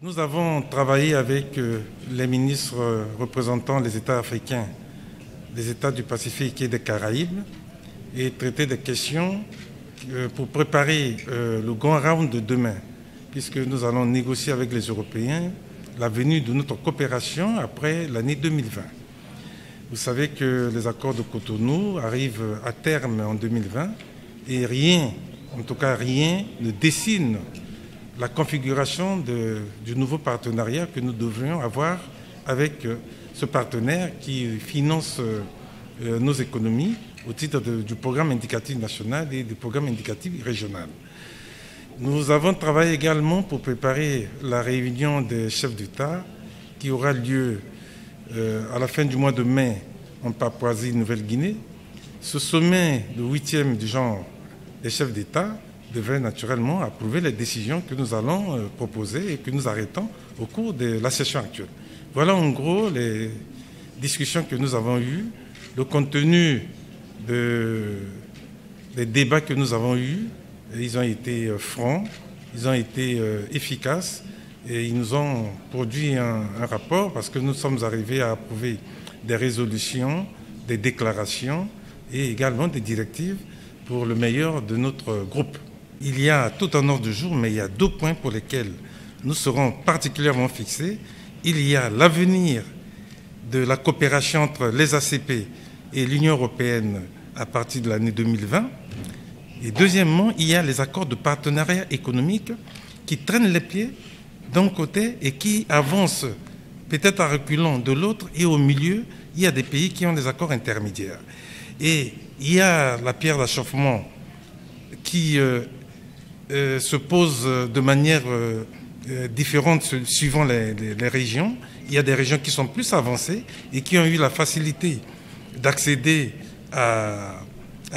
Nous avons travaillé avec les ministres représentant les États africains, les États du Pacifique et des Caraïbes et traité des questions pour préparer le grand round de demain, puisque nous allons négocier avec les Européens la venue de notre coopération après l'année 2020. Vous savez que les accords de Cotonou arrivent à terme en 2020 et rien, en tout cas rien, ne dessine la configuration du nouveau partenariat que nous devrions avoir avec ce partenaire qui finance nos économies au titre du programme indicatif national et du programme indicatif régional. Nous avons travaillé également pour préparer la réunion des chefs d'État qui aura lieu à la fin du mois de mai en Papouasie-Nouvelle-Guinée. Ce sommet, le 8e du genre des chefs d'État, devait naturellement approuver les décisions que nous allons proposer et que nous arrêtons au cours de la session actuelle. Voilà en gros les discussions que nous avons eues, le contenu des débats que nous avons eus. Ils ont été francs, ils ont été efficaces et ils nous ont produit un rapport parce que nous sommes arrivés à approuver des résolutions, des déclarations et également des directives pour le meilleur de notre groupe. Il y a tout un ordre du jour, mais il y a 2 points pour lesquels nous serons particulièrement fixés. Il y a l'avenir de la coopération entre les ACP et l'Union européenne à partir de l'année 2020. Et deuxièmement, il y a les accords de partenariat économique qui traînent les pieds d'un côté et qui avancent peut-être en reculant de l'autre. Et au milieu, il y a des pays qui ont des accords intermédiaires. Et il y a la pierre d'achoppement qui se pose de manière différente suivant les régions. Il y a des régions qui sont plus avancées et qui ont eu la facilité d'accéder à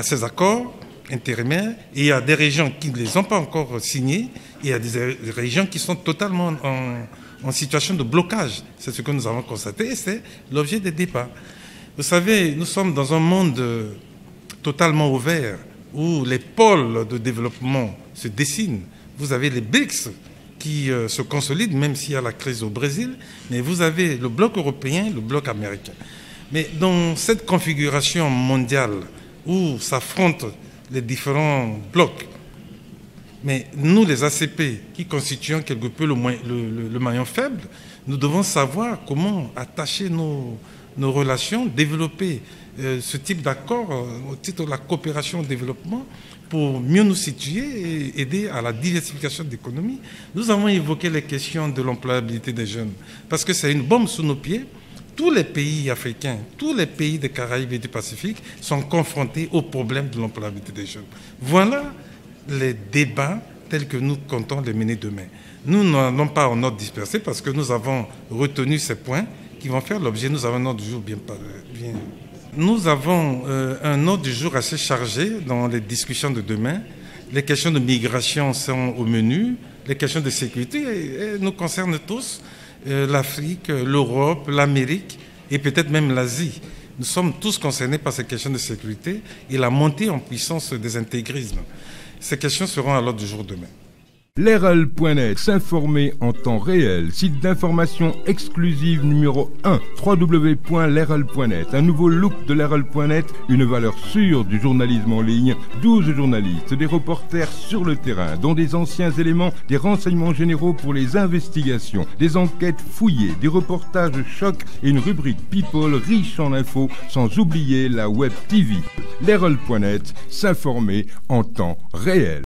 ces accords intérimaires. Et il y a des régions qui ne les ont pas encore signés. Et il y a des régions qui sont totalement en situation de blocage. C'est ce que nous avons constaté et c'est l'objet des débats. Vous savez, nous sommes dans un monde totalement ouvert où les pôles de développement se dessinent. Vous avez les BRICS qui se consolident, même s'il y a la crise au Brésil, mais vous avez le bloc européen, le bloc américain. Mais dans cette configuration mondiale où s'affrontent les différents blocs, mais nous, les ACP, qui constituons quelque peu le maillon faible, nous devons savoir comment attacher nos relations, développer ce type d'accord au titre de la coopération au développement pour mieux nous situer et aider à la diversification de l'économie. Nous avons évoqué les questions de l'employabilité des jeunes parce que c'est une bombe sous nos pieds. Tous les pays africains, tous les pays des Caraïbes et du Pacifique sont confrontés au problème de l'employabilité des jeunes. Voilà les débats tels que nous comptons les mener demain. Nous n'allons pas en ordre dispersé parce que nous avons retenu ces points qui vont faire l'objet. Nous avons un ordre du jour bien. Nous avons un ordre du jour assez chargé dans les discussions de demain. Les questions de migration sont au menu. Les questions de sécurité nous concernent tous. L'Afrique, l'Europe, l'Amérique et peut-être même l'Asie. Nous sommes tous concernés par ces questions de sécurité et la montée en puissance des intégrismes. Ces questions seront à l'ordre du jour demain. L'RL.net, s'informer en temps réel. Site d'information exclusive numéro 1, www.l'RL.net. Un nouveau look de l'RL.net, une valeur sûre du journalisme en ligne. 12 journalistes, des reporters sur le terrain, dont des anciens éléments, des renseignements généraux pour les investigations, des enquêtes fouillées, des reportages chocs et une rubrique People riche en infos, sans oublier la Web TV. L'RL.net, s'informer en temps réel.